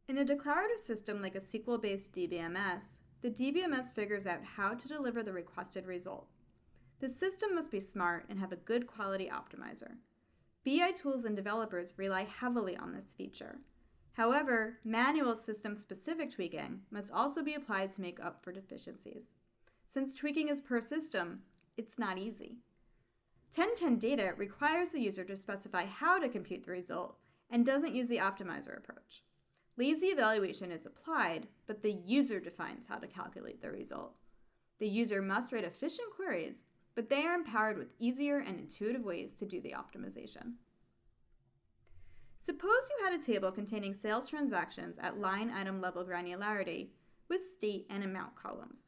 In a declarative system like a SQL-based DBMS, the DBMS figures out how to deliver the requested result. The system must be smart and have a good quality optimizer. BI tools and developers rely heavily on this feature. However, manual system-specific tweaking must also be applied to make up for deficiencies. Since tweaking is per system, it's not easy. 1010 data requires the user to specify how to compute the result and doesn't use the optimizer approach. Lazy evaluation is applied, but the user defines how to calculate the result. The user must write efficient queries, but they are empowered with easier and intuitive ways to do the optimization. Suppose you had a table containing sales transactions at line item level granularity with state and amount columns.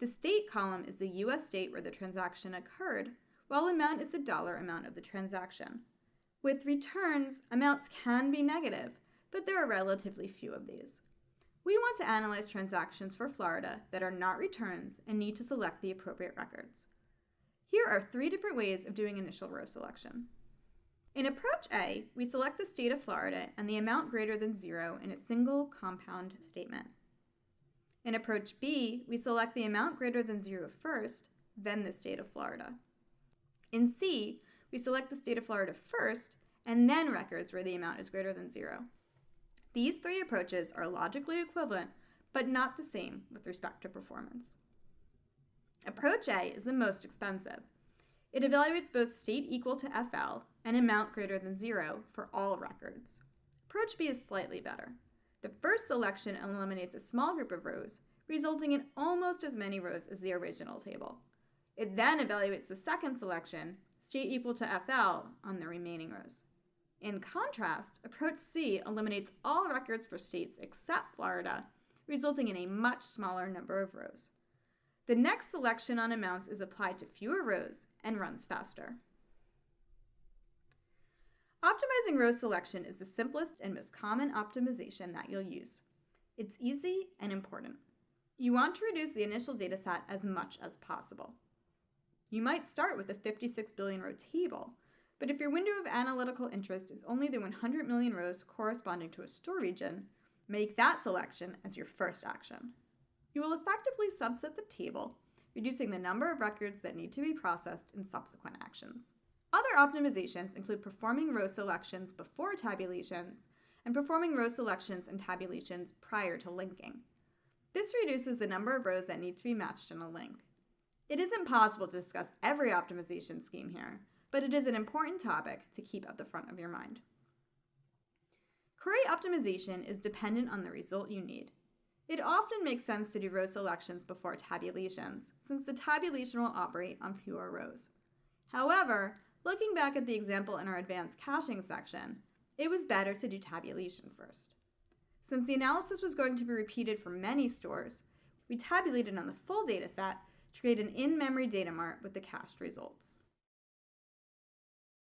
The state column is the US state where the transaction occurred, while amount is the dollar amount of the transaction. With returns, amounts can be negative, but there are relatively few of these. We want to analyze transactions for Florida that are not returns and need to select the appropriate records. Here are 3 different ways of doing initial row selection. In approach A, we select the state of Florida and the amount greater than 0 in a single compound statement. In approach B, we select the amount greater than 0 first, then the state of Florida. In C, we select the state of Florida first, and then records where the amount is greater than 0. These 3 approaches are logically equivalent, but not the same with respect to performance. Approach A is the most expensive. It evaluates both state equal to FL and amount greater than 0 for all records. Approach B is slightly better. The first selection eliminates a small group of rows, resulting in almost as many rows as the original table. It then evaluates the second selection, state equal to FL, on the remaining rows. In contrast, approach C eliminates all records for states except Florida, resulting in a much smaller number of rows. The next selection on amounts is applied to fewer rows and runs faster. Optimizing row selection is the simplest and most common optimization that you'll use. It's easy and important. You want to reduce the initial dataset as much as possible. You might start with a 56 billion row table, but if your window of analytical interest is only the 100 million rows corresponding to a store region, make that selection as your first action. You will effectively subset the table, reducing the number of records that need to be processed in subsequent actions. Other optimizations include performing row selections before tabulations and performing row selections and tabulations prior to linking. This reduces the number of rows that need to be matched in a link. It isn't possible to discuss every optimization scheme here, but it is an important topic to keep at the front of your mind. Query optimization is dependent on the result you need. It often makes sense to do row selections before tabulations, since the tabulation will operate on fewer rows. However, looking back at the example in our advanced caching section, it was better to do tabulation first. Since the analysis was going to be repeated for many stores, we tabulated on the full dataset to create an in-memory data mart with the cached results.